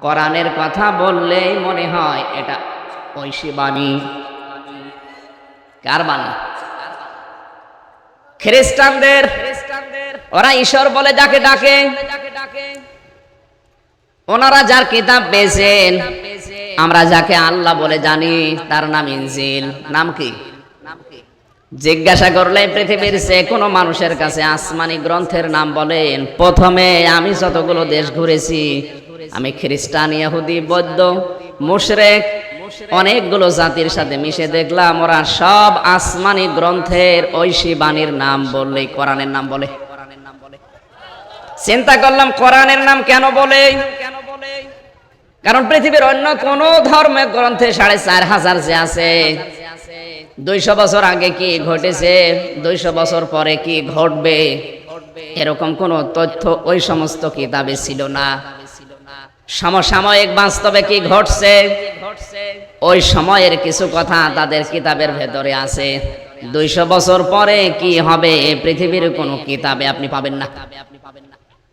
কোরআনের কথা বললেই মনে হয় এটা ঐশী বাণী। কার বাণী? খ্রিস্টানদের। ওরা ঈশ্বর বলে যাকে ডাকে, ওনারা যার কিতাব পেয়েছেন, আমরা যাকে আল্লাহ বলে জানি তার নাম ইনজিল। নাম কি? জিজ্ঞাসা করলে পৃথিবীর যে কোনো মানুষের কাছে আসমানি গ্রন্থের নাম বলেন, প্রথমে আমি যতগুলো দেশ ঘুরেছি, আমি খ্রিস্টান, ইহুদি, বৌদ্ধ, মুশরিক অনেকগুলো জাতির সাথে মিশে দেখলাম ওরা সব আসমানি গ্রন্থের ঐশী বাণীর নাম বললেই কোরআনের নাম বলে। চিন্তা করলাম কোরআনের নাম কেন বলে? কারণ পৃথিবীর অন্য কোন ধর্মের গ্রন্থে ৪৫০০ যে আছে, ২০০ বছর আগে কি ঘটেছে, ২০০ বছর পরে কি ঘটবে, এরকম কোন তথ্য ওই সমস্ত কিতাবে ছিল না। সমসাময়িক বাস্তবে কি ঘটছে, ওই সময়ের কিছু কথা তাদের কিতাবের ভেতরে আছে। ২০০ বছর পরে কি হবে পৃথিবীর কোন কিতাবে আপনি পাবেন না।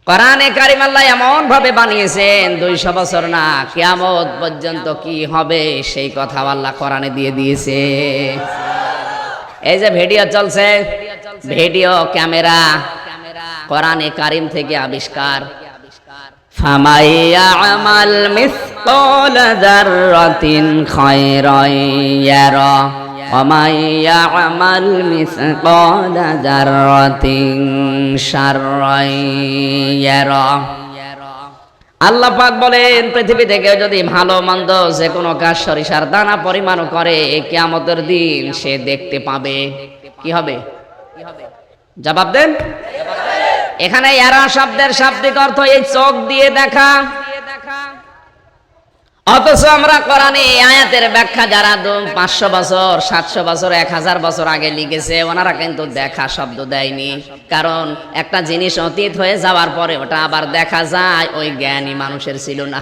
কোরআনে কারিম আল্লাহ এমন ভাবে বানিয়েছেন, ২০০ বছর না, কিয়ামত পর্যন্ত কি হবে সেই কথা আল্লাহ কোরআনে দিয়ে দিয়েছে। এই যে ভিডিও চলছে, ভিডিও ক্যামেরা কোরআনে কারিম থেকে আবিষ্কার। ফামাই ইয়ামাল মিসকালা যাররাতিন খায়রান ইয়ারা ওয়া মান ইয়ামাল মিসকালা যাররাতিন শাররান ইয়ারা। আল্লাহ পাক বলেন, পৃথিবী থেকে যদি ভালো মন্দ যে কোনো কাজ সরিষার দানা পরিমাণও করে, কিয়ামতের দিন সে দেখতে পাবে। কি হবে? জবাব দেন। এখানে ইয়ারা শব্দের শাব্দিক অর্থ এই চোখ দিয়ে দেখা। অথচ আমরা কোরআনে আয়াতের ব্যাখ্যা যারা ৫০০ বছর, ৭০০ বছর, ১০০০ বছর আগে লিখেছে, ওনারা কিন্তু দেখা শব্দ দেয়নি। কারণ একটা জিনিস অতীত হয়ে যাওয়ার পরে ওটা আবার দেখা যায়, ওই জ্ঞানী মানুষের ছিল না।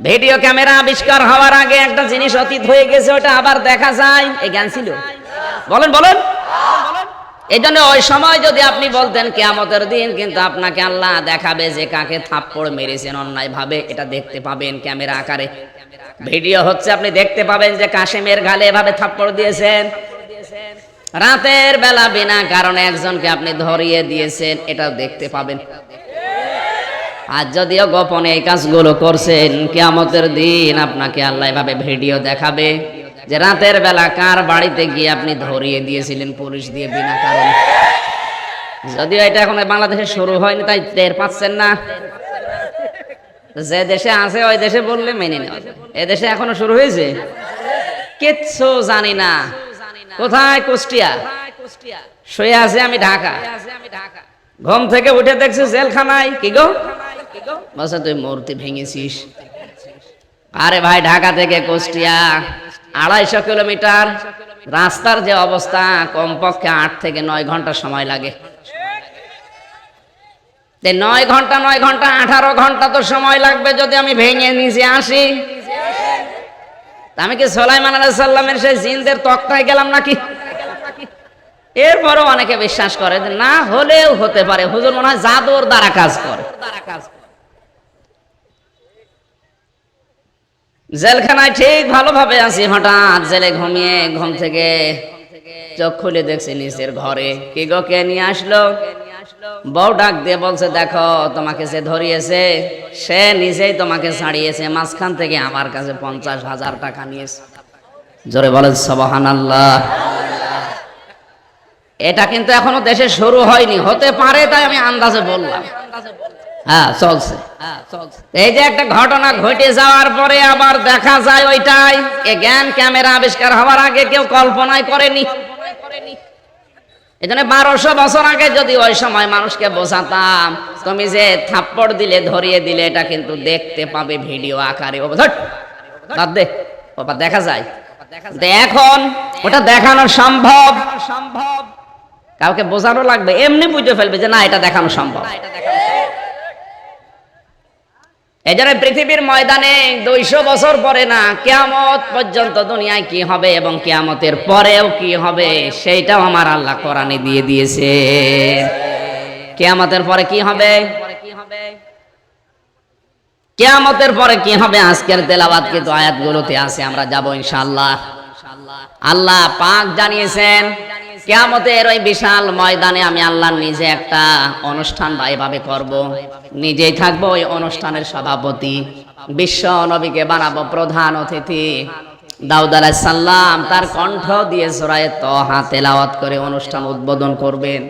ভিডিও ক্যামেরা আবিষ্কার হওয়ার আগে একটা জিনিস অতীত হয়ে গেছে, ওটা আবার দেখা যায়, এই জ্ঞান ছিল? বলেন বলেন। এই জন্য ওই সময় যদি আপনি বলতেন কিয়ামতের দিন কিন্তু আপনাকে আল্লাহ দেখাবে যে কাকে থাপ্পড় মেরেছেন অন্যায় ভাবে, এটা দেখতে পাবেন ক্যামেরা আকারে। ভিডিও হচ্ছে, আপনি দেখতে পাবেন যে কাশেমের গালে এভাবে থাপ্পড় দিয়েছেন। রাতের বেলা বিনা কারণে একজনকে আপনি ধরিয়ে দিয়েছেন, এটাও দেখতে পাবেন। আর যদিও গোপনে এই কাজগুলো করছেন, কিয়ামতের দিন আপনাকে আল্লাহ এভাবে ভিডিও দেখাবে যে রাতের বেলা কার বাড়িতে গিয়ে আপনি ধরিয়ে দিয়েছিলেন পুলিশ দিয়ে বিনা কারণে। যদিও এটা এখন বাংলাদেশে শুরু হয়নি, তাই টের পাচ্ছেন না। যে দেশে আছে ওই দেশে বললে মেনে নেওয়া, এ দেশে এখনো শুরু হয়েছে। কিচ্ছু জানি না। কোথায়? কুষ্টিয়া। শুয়ে আছে আমি ঢাকা। ঘুম থেকে উঠে দেখছি জেলখানায়। কি গো? বলছে তুই মূর্তি ভেঙেছিস। আরে ভাই, ঢাকা থেকে কুষ্টিয়া ২৫০ কিলোমিটার রাস্তার যে অবস্থা, কমপক্ষে ৮ থেকে ৯ ঘন্টা সময় লাগে। ৯ ঘন্টা ১৮ ঘন্টা তো সময় লাগবে যদি আমি ভেঙে নিচে আসি। আমি কি সুলাইমান আলাইহিস সালামের সেই জিনদের তক্তায় গেলাম নাকি? এরপরও অনেকে বিশ্বাস করে যে না, হলেও হতে পারে, হুজুর মনে হয় জাদুর দ্বারা কাজ করে। জেলখানায় ঠিক ভালোভাবে আছি, হঠাৎ জেলে ঘুমিয়ে ঘুম থেকে চোখ খুলে দেখছি নিচের ঘরে। কি গো, কে নিয়ে আসলো? বউ ডাক দিয়ে বলছে, দেখো তোমাকে যে ধরিয়েছে সে নিজেই তোমাকে ছাড়িয়েছে, মাঝখান থেকে আমার কাছে ৫০,০০০ টাকা নিয়েছে। জোরে বলেন সুবহানাল্লাহ। এটা কিন্তু এখনো দেশে শুরু হয়নি, হতে পারে, তাই আমি আন্দাজে বললাম। হ্যাঁ, চলছে। এই যে একটা ঘটনা ঘটে যাওয়ার পরে আবার দেখা যায় ওইটাই। এ জ্ঞান ক্যামেরা আবিষ্কার হওয়ার আগে কেউ কল্পনাই করেনি। এজন্য ১২০০ বছর আগে যদি ওই সময় মানুষকে বোঝাতাম তুমি যে থাপ্পড় দিলে, ধরিয়ে দিলে, এটা কিন্তু দেখতে পাবে ভিডিও আকারে, ওটা দেখা যায়। এখন ওটা দেখানো সম্ভব, কাউকে বোঝানো লাগবে, এমনি বুঝে ফেলবে যে না, এটা দেখানো সম্ভব। এই জন্য পৃথিবীর ময়দানে ২০০ বছর পরে না, কিয়ামত পর্যন্ত দুনিয়ায় কি হবে এবং কিয়ামতের পরেও কি হবে সেইটাও আমার আল্লাহ কোরআনে দিয়ে দিয়েছে। কিয়ামতের পরে কি হবে? কিয়ামতের পরে কি হবে আজকের তেলাওয়াত কিন্তু আয়াতগুলোতে আছে, আমরা যাব ইনশাআল্লাহ। আল্লাহ পাক জানিয়েছেন কিয়ামতের ওই বিশাল ময়দানে আমি আল্লাহ নিজে একটা অনুষ্ঠান এভাবে করব, নিজেই থাকবো ওই অনুষ্ঠানের সভাপতি, বিশ্ব নবীকে বানাবো প্রধান অতিথি। দাউদ আলাইহিস সালাম তার কণ্ঠ দিয়ে সূরা তাহা তেলাওয়াত করে অনুষ্ঠান উদ্বোধন করবেন।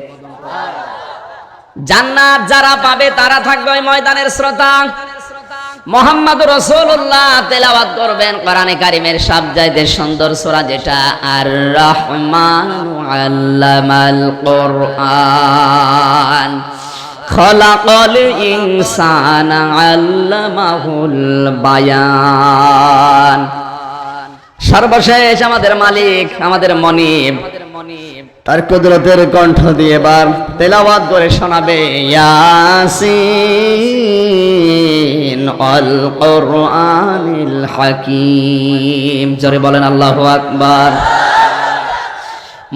জান্নাত যারা পাবে তারা থাকবে ওই ময়দানের শ্রোতা। মুহাম্মদুর রাসূলুল্লাহ তেলাওয়াত করবেন কোরআনে কারীমের সবচাইতে সুন্দর সূরা যেটা আর রহমানু আল্লামাল কোরআন খলাকাল ইনসানা আল্লামাহুল বায়ান। সর্বশেষ আমাদের মালিক, আমাদের মনিব তার কুদরতের কণ্ঠ দিয়ে এবার তেলাওয়াত করে শোনাবে ইয়াসিন আল কোরআনিল হাকীম। জোরে বলেন আল্লাহু আকবার।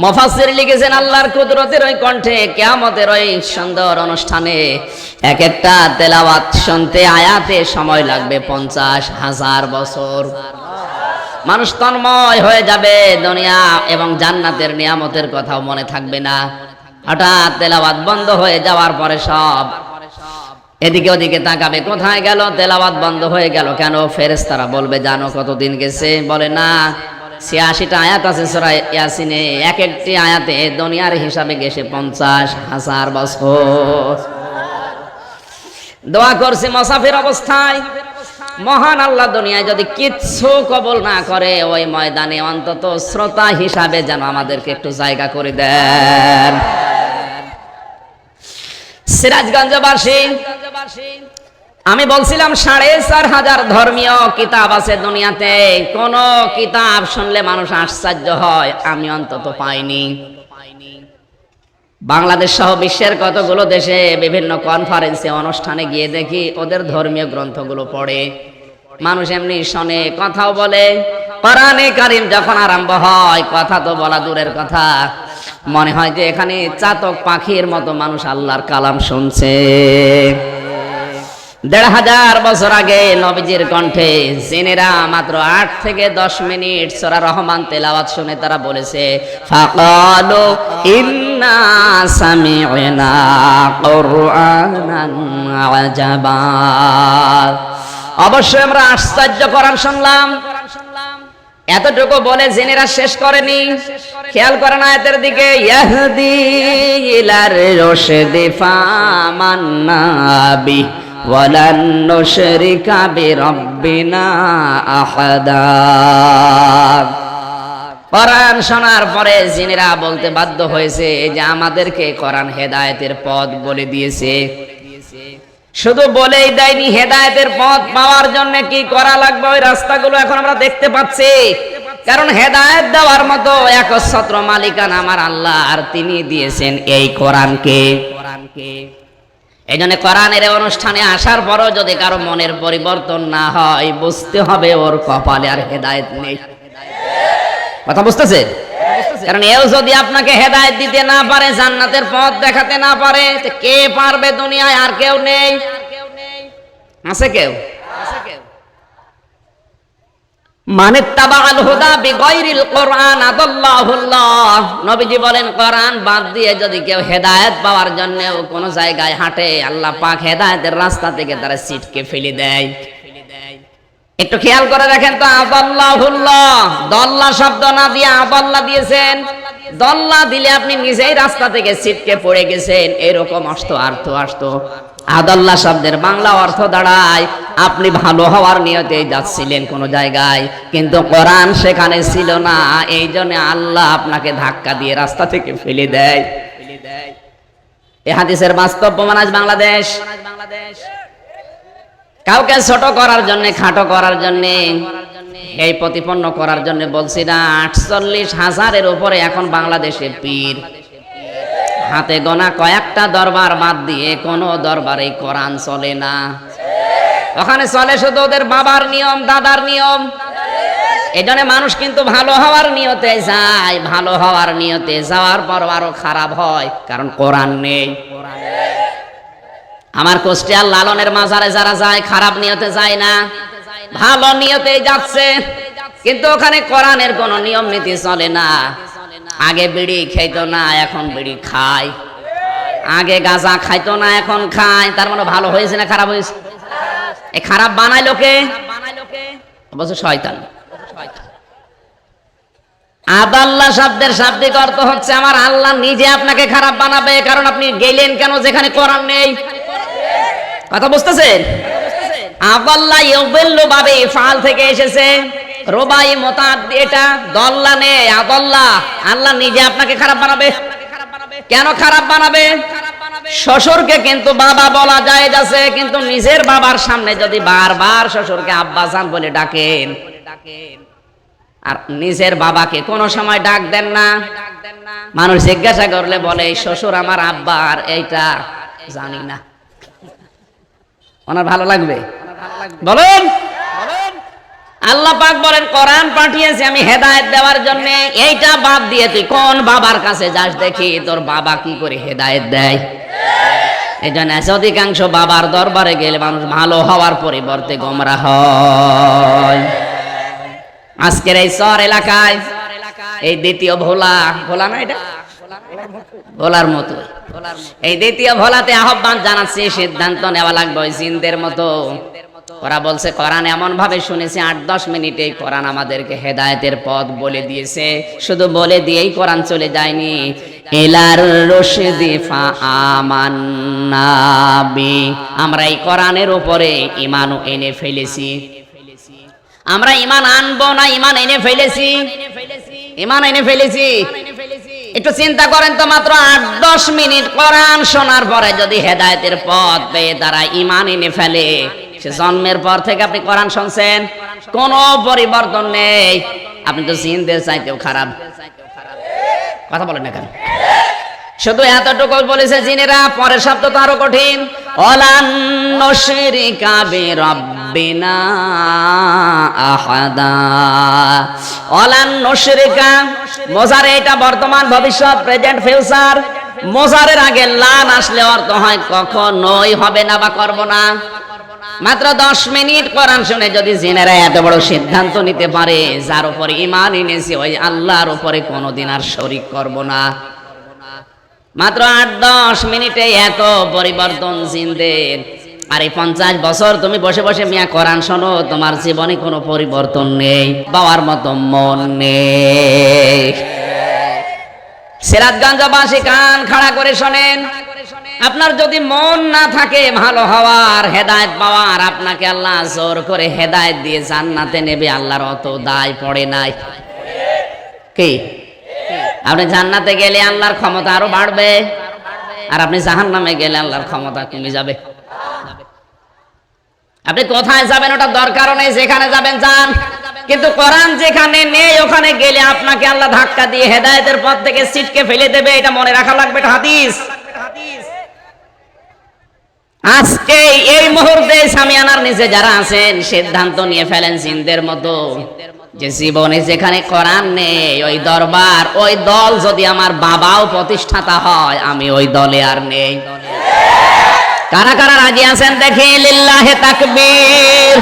মুফাসসির লিখেছেন আল্লাহর কুদরতের ওই কণ্ঠে কিয়ামতের ওই সুন্দর অনুষ্ঠানে এক একটা তেলাওয়াত শুনতে আয়াতে সময় লাগবে 50,000 বছর। মানুষ তন্ময় হয়ে যাবে, দুনিয়া এবং জান্নাতের নিয়ামতের কথাও মনে থাকবে না। হঠাৎ তেলাওয়াত বন্ধ হয়ে যাওয়ার পরে সব এদিকে ওদিকে তাকাবে, কোথায় গেল? তেলাওয়াত বন্ধ হয়ে গেল কেন? ফেরেশতারা বলবে জানো কতদিন গেছে? বলে না, 86টা আয়াত আছে সূরা ইয়াসিনে, এক একটি আয়াতে দুনিয়ার হিসাবে গেছে 50,000 বছর। দোয়া করছি মুসাফির অবস্থায়, মহান আল্লাহ দুনিয়ায় যদি কিচ্ছু কবুল না করে ওই ময়দানে অন্তত শ্রোতা হিসাবে যেন আমাদেরকে একটু জায়গা করে দেন। সিরাজগঞ্জবাসী, আমি বলছিলাম 4,500 ধর্মীয় কিতাব আছে দুনিয়াতে, কোন কিতাব শুনলে মানুষ আশ্চর্য হয় আমি অন্তত পাইনি। বাংলাদেশ সহ বিশ্বের কতগুলো দেশে বিভিন্ন কনফারেন্সে অনুষ্ঠানে গিয়ে দেখি ওদের ধর্মীয় গ্রন্থগুলো পড়ে, মানুষ এমনি শোনে, কথাও বলে। কোরআনে কারীম যখন আরম্ভ হয় কথা তো বলা দূরের কথা, মনে হয় যে এখানে চাতক পাখির মতো মানুষ আল্লাহর কালাম শুনছে। 1,500 বছর আগে নবীজির কণ্ঠে জিনেরা মাত্র 8 থেকে 10 মিনিট সূরা রহমান তেলাওয়াত শুনে তারা বলেছে ফাকালু ইন্না সামি'না কুরআনান আজাবা। অবশ্যই আমরা আশ্চর্য কোরআন শুনলাম। এতটুকু বলে জিনেরা শেষ করেনি, খেয়াল করেন আয়াতের দিকে, ইয়াহদি ইলার রশদি ফামান্নাবি ওয়ালান নুশরিকা বিরাব্বিনা আহাদা। কোরআন শোনার পরে জিনেরা বলতে বাধ্য হয়েছে যে আমাদেরকে কোরআন হেদায়েতের পথ বলে দিয়েছে। শুধু বলেই দেয়নি, হেদায়েতের পথ পাওয়ার জন্য কি করা লাগবে ওই রাস্তাগুলো এখন আমরা দেখতে পাচ্ছি। কারণ হেদায়েত দেওয়ার মতো একচ্ছত্র মালিকানা আমার আল্লাহ, আর তিনি দিয়েছেন এই কোরআনকে। এই জন্য কোরআনের অনুষ্ঠানে আসার পরও যদি কারো মনের পরিবর্তন না হয় বুঝতে হবে ওর কপালে আর হেদায়েত নেই। কথা বুঝতেছে? কারণ এও যদি আপনাকে হেদায়েত দিতে না পারে, জান্নাতের পথ দেখাতে না পারে, কে পারবে দুনিয়ায়? আর কেউ নেই। আছে কেউ? মানে তাবাআল হুদা বিগাইরিল কোরআন আদাল্লাহুল্লাহ। নবীজি বলেন কোরআন বাদ দিয়ে যদি কেউ হেদায়েত পাওয়ার জন্য কোন জায়গায় হাঁটে, আল্লাহ পাক হেদায়েতের রাস্তা থেকে তারা ছিটকে ফেলে দেয়। একটু খেয়াল করে দেখেন তো, আদাল্লাহুল্লাহ, দল্লা শব্দ না দিয়ে আদাল্লাহ দিয়েছেন। দল্লা দিলে আপনি নিজেই রাস্তা থেকে ছিটকে পড়ে গেছেন, এরকম অর্থ আসতো। আদাল্লাহ শব্দের বাংলা অর্থ দাঁড়ায় আপনি ভালো হওয়ার নিয়তে যাচ্ছিলেন কোন জায়গায়, কিন্তু কোরআন সেখানে ছিল না, এই জন্য আল্লাহ আপনাকে ধাক্কা দিয়ে রাস্তা থেকে ফেলে দেয়। এই হাদিসের বাস্তব প্রমাণ আজ বাংলাদেশ। কাউকে ছোট করার জন্য, খাটো করার জন্য, এই প্রতিপন্ন করার জন্য বলছি না, 48,000-এর উপরে এখন বাংলাদেশে পীর। হাতে গোনা কয়েকটা দরবার বাদ দিয়ে কোন দরবারে কোরআন চলে না। ওখানে চলে শুধু ওদের বাবার নিয়ম, দাদার নিয়ম। এই জন্য মানুষ কিন্তু ভালো হওয়ার নিয়তে যায়, ভালো হওয়ার নিয়তে যাওয়ার পর আরো খারাপ হয়, কারণ কোরআন নেই। আমার কুষ্টিয়ার লালনের মাজারে যারা যায় খারাপ নিয়তে যায় না, ভালো নিয়তে যাচ্ছে, কিন্তু ওখানে কোরআনের কোনো নিয়ম নীতি চলে না। আগে বিড়ি খাইতো না, এখন বিড়ি খায়। আগে গাঁজা খাইতো না, এখন খায়। তার মানে ভালো হয়েছে না খারাপ হয়েছে? এই খারাপ বানাইলো কে? অবশ্য শয়তান। আদাল্লাহ শব্দের শাব্দিক অর্থ হচ্ছে আমার আল্লাহ নিজে আপনাকে খারাপ বানাবে। কারণ আপনি গেলেন কেন যেখানে কোরআন নেই? কথা বুঝতেছেন? আদাল্লাহ ইউবিল্লু বাবে ফাল থেকে এসেছে, রুবাই মুতাআদ্দি, এটা দল্লা নে আদাল্লাহ। আল্লাহ নিজে আপনাকে খারাপ বানাবে। কেন খারাপ বানাবে? শ্বশুরকে কিন্তু বাবা বলা যায় যাচ্ছে, কিন্তু নিজের বাবার সামনে যদি বারবার শ্বশুরকে আব্বাজান বলে ডাকেন, আর নিজের বাবাকে কোনো সময় ডাক দেন না, মানুষ জিজ্ঞাসা করলে বলে শ্বশুর আমার আব্বা, আর এইটা জানি না। ওনার ভালো লাগবে? বলুন। আল্লাহ পাক বলেন কোরআন পাঠিয়েছি আমি হেদায়েত দেওয়ার জন্য। এইটা বাদ দিয়ে তুই কোন বাবার কাছে যাস দেখি তোর বাবা কি করে হেদায়েত দেয়। এই জন্য অধিকাংশ বাবার দরবারে গেলে মানুষ ভালো হওয়ার পরিবর্তে গোমরা হয়। আজকের এই শহর এলাকায় এই দ্বিতীয় ভোলা, ভোলা না এটা, ভোলার মতো, এই দ্বিতীয় ভোলাতে আহ্বান জানাচ্ছি, সিদ্ধান্ত নেওয়া লাগবে ওই জিনদের মতো। ওরা বলছে কোরআন এমন ভাবে শুনেছে 8-10 মিনিটেই কোরআন আমাদেরকে হেদায়েতের পথ বলে দিয়েছে। শুধু বলে দিয়েই কোরআন চলে যায়নি, ইলার রশদি ফাআমান্না বি, আমরা এই কোরআনের উপরে ঈমানও এনে ফেলেছি। আমরা ঈমান আনবো না, ঈমান এনে ফেলেছি। ঈমান এনে ফেলেছি। একটু চিন্তা করেন তো, মাত্র 8-10 মিনিট কোরআন শোনার পরে যদি হেদায়েতের পথ পেয়ে তারা ঈমান এনে ফেলে, সে জন্মের পর থেকে আপনি কোরআন শুনছেন, কোনো পরিবর্তন নেই। আপনি তো জিনদের চাইতেও খারাপ। কথা বলেন না কেন? শুধু এতটুকু বলেছে জিনেরা, পরের শব্দ তো আরো কঠিন। ওয়ালান নুশরিকা বিরাব্বিনা আহাদা। ওয়ালান নুশরিকা, মোজারে এটা বর্তমান, ভবিষ্যৎ, প্রেজেন্ট, ফিউচার। মোজারের আগে লান আসলে অর্থ হয় কখনোই হবে না বা করব না। মাত্র 10 মিনিট কোরআন শুনে যদি জিনেরা এত বড় সিদ্ধান্ত নিতে পারে, যার উপরে ঈমান এনেছি ওই আল্লাহর উপরে কোনোদিন আর শরীক করব না, মাত্র 8-10 মিনিটে এত পরিবর্তন জিনদের। আর এই 50 বছর তুমি বসে বসে মিয়া কোরআন শোনো, তোমার জীবনে কোনো পরিবর্তন নেই, বাবার মতো মন নেই। সিরাজগঞ্জবাসী কান খাড়া করে শোনেন, আপনার যদি মন না থাকে ভালো হওয়ার, হেদায়েত পাওয়ার, আপনাকে আল্লাহ জোর করে হেদায়েত দিয়ে জান্নাতে নেবে, আল্লাহর অত দায় পড়ে নাই। কি আপনি জান্নাতে গেলে আল্লাহর ক্ষমতা আরো বাড়বে, আর আপনি জাহান্নামে গেলে আল্লাহর ক্ষমতা কমে যাবে। আপনি কোথায় যাবেন ওটা দরকার নেই, যেখানে যাবেন যান, কিন্তু কোরআন যেখানে নেই ওখানে গেলে আপনাকে আল্লাহ ধাক্কা দিয়ে হেদায়েতের পথ থেকে ছিটকে ফেলে দেবে। এটা মনে রাখা লাগবে, এটা হাদিস। আজকে এই মুহূর্তে সামিয়ানার নিচে যারা আছেন, সিদ্ধান্ত নিয়ে ফেলেন জিনদের মতো যে জীবনে যেখানে কোরআন নেই ওই দরবার, ওই দল যদি আমার বাবাও প্রতিষ্ঠাতা হয়, আমি ওই দলে আর নেই। কারা কারা রাজি আছেন দেখি, লিল্লাহে তাকবীর।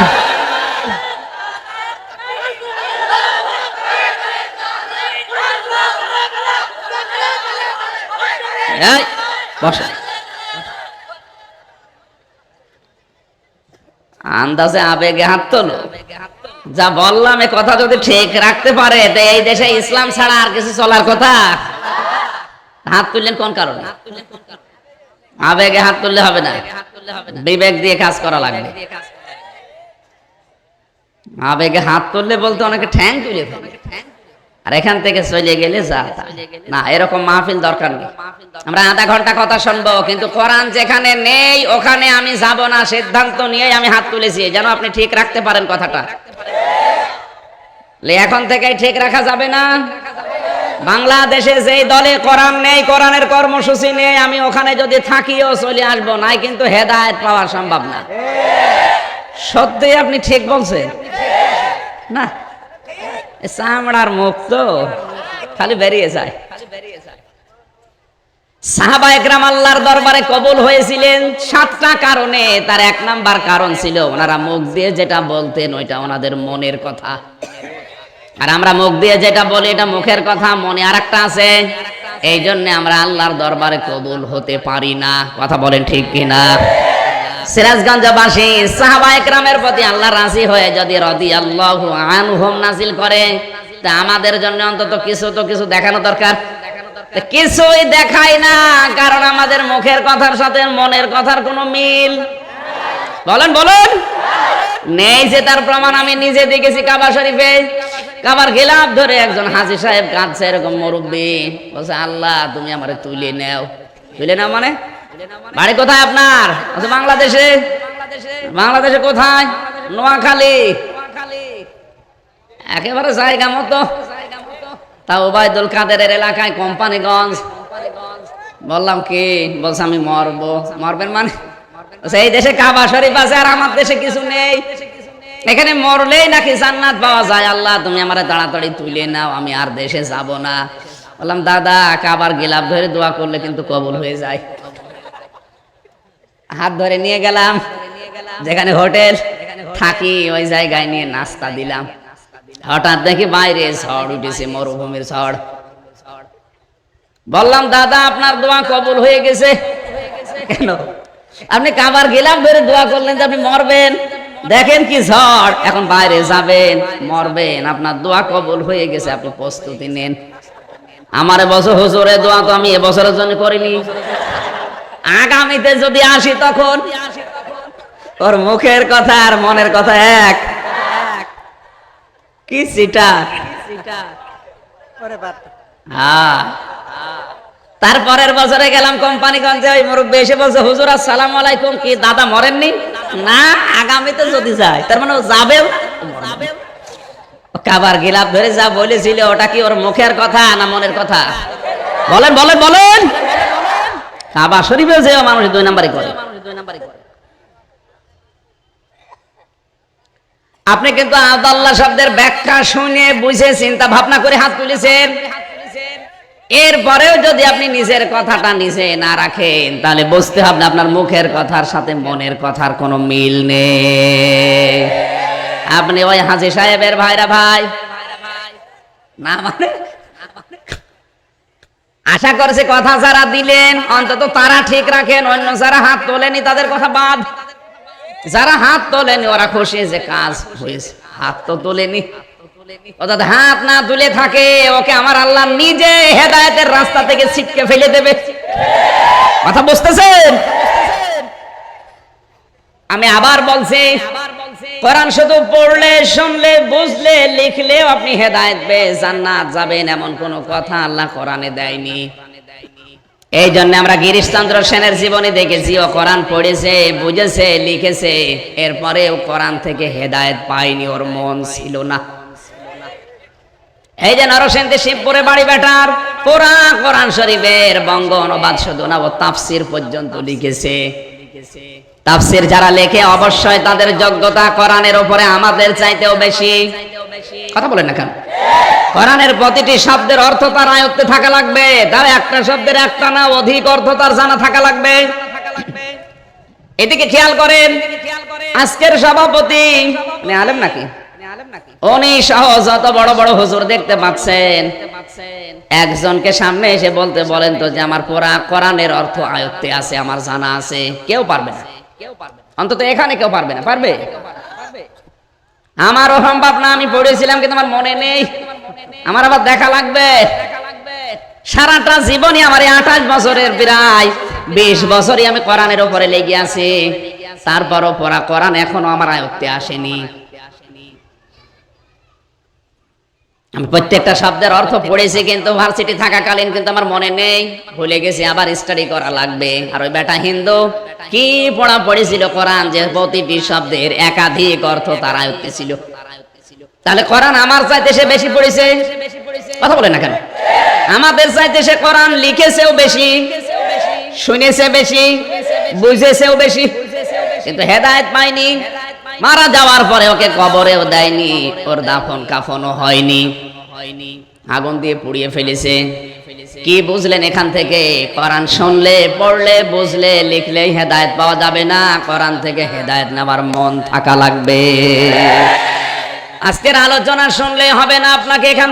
বসে আন্দাজে আবেগে হাত তোলো। যা বললাম এ কথা যদি ঠিক রাখতে পারে, তো এই দেশে ইসলাম ছাড়া আর কিছু চলার কথা। হাত তুললেন কোন কারণে? আবেগে হাত তুললে হবে না, বিবেক দিয়ে কাজ করা লাগবে। আবেগে হাত তুললে বলতে অনেকে ঠ্যাং তুলে ফেলে, আর এখান থেকে চলে গেলে যা না, এরকম মাহফিল দরকার নেই। আমরা আধা ঘন্টা কথা শুনবো, কিন্তু কোরআন যেখানে নেই ওখানে আমি যাব না। সিদ্ধান্ত নিয়ে আমি হাত তুলেছি, যেন আপনি ঠিক রাখতে পারেন কথাটা। এখন থেকে ঠিক রাখা যাবে না। বাংলাদেশে যেই দলে কোরআন নেই, কোরআনের কর্মসূচি নেই, আমি ওখানে যদি থাকিও চলে আসবো, নাই কিন্তু হেদায়েত পাওয়া সম্ভব না। সত্যি আপনি ঠিক বলছেন না? চামড়ার মুখ তো খালি বেরিয়ে যায়। সাহাবায়ে কেরাম আল্লাহর দরবারে কবুল হয়েছিলেন 7টা কারণে। তার 1 নাম্বার কারণ ছিল ওনারা মুখ দিয়ে যেটা বলতেন ওইটা ওনাদের মনের কথা। আর আমরা মুখ দিয়ে যেটা বলি এটা মুখের কথা, মনে আরেকটা আছে। এই জন্য আমরা আল্লাহর দরবারে কবুল হতে পারি না। কথা বলেন ঠিক কিনা? সিরাজগঞ্জবাসী সাহাবায়ে কেরামের প্রতি আল্লাহ রাজি হয়ে যদি রাদিয়াল্লাহু আনহুম নাজিল করে, তা আমাদের জন্য অন্তত কিছু দেখানো দরকার। কিছুই দেখাই না, কারণ আমাদের মুখের কথার সাথে মনের কথার কোনো মিল বলেন নেই। যে তার প্রমাণ আমি নিজে দেখেছি কাবা শরীফে। কাবার গিলাফ ধরে একজন হাজী সাহেব কাঁদছে, এরকম মুরব্বী, বলছে আল্লাহ তুমি আমারে তুলে নাও। তুলে নাও মানে বাড়ি কোথায় আপনার? বাংলাদেশে। বাংলাদেশে কোথায়? নোয়াখালী। একেবারে জায়গা মতো। তা ওবায়দুল কাদেরের এলাকায় কোম্পানিগঞ্জ। বললাম কি? বলছে আমি মরবো। মরবেন মানে? এই দেশে কাবা শরীফ আছে আর আমার দেশে কিছু নেই। এখানে মরলেই নাকি জান্নাত পাওয়া যায়। আল্লাহ তুমি আমারে তাড়াতাড়ি তুলে নাও, আমি আর দেশে যাব না। বললাম দাদা কাবার গিলাফ ধরে দোয়া করলে কিন্তু কবুল হয়ে যায়। হাত ধরে নিয়ে গেলাম যেখানে হোটেল থাকি ওই জায়গায়, নিয়ে নাস্তা দিলাম। হঠাৎ দেখি বাইরে ঝড় উঠেছে, মরুভূমির ঝড়। বললাম দাদা আপনার দোয়া কবুল হয়ে গেছে। কেন? আপনি কাবার গিলাফ ধরে দোয়া করলেন যে আপনি মরবেন, দেখেন কি ঝড়, এখন বাইরে যাবেন, মরবেন, আপনার দোয়া কবুল হয়ে গেছে, আপনি প্রস্তুতি নেন। আমারে বছর হুজুরের দোয়া তো আমি এবছরের জন্য করিনি, আগামীতে যদি আসি তখন। ওর মুখের কথা আর মনের কথা এক। কি সিটার। হ্যাঁ, তারপরের বছরে গেলাম কোম্পানিগঞ্জে, ওই মুরব্বী এসে বলছে হুজুর আসসালামু আলাইকুম। কি দাদা মরেননি? না, আগামীতে যদি যায়, তার মানে ও যাবে। কাবার গিলাফ ধরে যা বলেছিল ওটা কি ওর মুখের কথা না মনের কথা? বলেন। কাবা শরীফে যে মানুষ 2 নাম্বারই করে। আপনি কিন্তু আল্লাহ শব্দের ব্যাখ্যা শুনে বুঝে চিন্তা ভাবনা করে হাত তুলেছেন। এরপরেও যদি আপনি নিজের কথাটা নিজে না রাখেন, তাহলে বুঝতে হবে আপনার মুখের কথার সাথে মনের কথার কোনো মিল নেই। আপনি ওই হাজী সাহেবের ভাইরা ভাই না মানে আশা করছে কথা যারা দিলেন অন্তত তারা ঠিক রাখেন, অন্য যারা হাত তোলেনি তাদের কথা বাদ। যারা হাত তোলেনি ওরা খুশি যে কাজ হয়েছে, হাত তো তোলেনি। অর্থাৎ হাত না তুলে থাকে ওকে আমার আল্লাহ নিজে হেদায়েতের রাস্তা থেকে ছিটকে ফেলে দেবে। কথা বুঝতেছেন? আমি আবার বলছি, কোরআন শুধু পড়লে শুনলে বুঝলে লিখলেও আপনি হেদায়েত পেয়ে জান্নাত যাবেন এমন কোন কথা আল্লাহ কোরআনে দেয়নি। এই জন্য আমরা গিরিশচন্দ্র সেনের জীবনী দেখেছি, ও কোরআন পড়েছে, বুঝেছে, লিখেছে, এরপরেও কোরআন থেকে হেদায়েত পায়নি, ওর মন ছিল না। এই যে নরসিংদী শিবপুরে বাড়ি বেটার পুরা কোরআন শরীফের বঙ্গ অনুবাদ শুধু না, ও তাফসির পর্যন্ত লিখেছে। তাফসির যারা লেখে অবশ্যই তাদের যোগ্যতা কোরআনের উপরে আমাদের চাইতেও বেশি। কথা বলেন না কেন? কোরআনের প্রতিটি শব্দের অর্থ তার আয়ত্তে থাকা লাগবে, তার একটা শব্দের একটা না অধিক অর্থ তার জানা থাকা লাগবে। এদিকে খেয়াল করেন, আজকের সভাপতি উনি আলেম নাকি? উনি সহ যত বড় বড় হুজুর দেখতে পাচ্ছেন, একজনকে সামনে এসে বলতে বলেন তো যে আমার পুরা কোরআনের অর্থ আয়ত্তে আছে, আমার জানা আছে। কেউ পারবে না, অন্তত এখানে কেউ পারবে না। পারবে? আমারও সম্ভব না, আমি পড়েছিলাম কিন্তু আমার মনে নেই, আমার আবার দেখা লাগবে। সারাটা জীবনই আমার 28 বছরের প্রায় 20 বছরই আমি কোরআনের উপরে লেগে আছি, তারপরও পড়া কোরআন এখনো আমার আয়ত্তে আসেনি। আমি প্রত্যেকটা শব্দের অর্থ পড়েছি কিন্তু ভার্সিটি থাকাকালীন কিন্তু আমার মনে নেই, ভুলে গেছি, আবার স্টাডি করা লাগবে। আর ওই বেটা হিন্দু কি পড়া পড়েছিল কোরআন, যে প্রতিটি শব্দের একাধিক অর্থ তার আয়ত্তে ছিল। তাহলে কোরআন আমার চাইতে সে বেশি পড়েছে। কথা বলে না কেন? আমাদের চাইতে সে কোরআন লিখেছেও বেশি, শুনেছে বেশি, বুঝেছেও বেশি, কিন্তু হেদায়েত পায়নি। মারা যাওয়ার পরে ওকে কবরেও দেয়নি, ওর দাফন কাফনও হয়নি, আগুন দিয়ে পুড়িয়ে ফেলেছে। কি বুঝলেন এখান থেকে? কোরআন শুনলে, পড়লে, বুঝলে, লিখলেই হেদায়েত পাওয়া যাবে না, কোরআন থেকে হেদায়েত নেবার মন থাকা লাগবে। আজকের আলোচনা শুনলে হবে না, আপনাকে এখান থেকে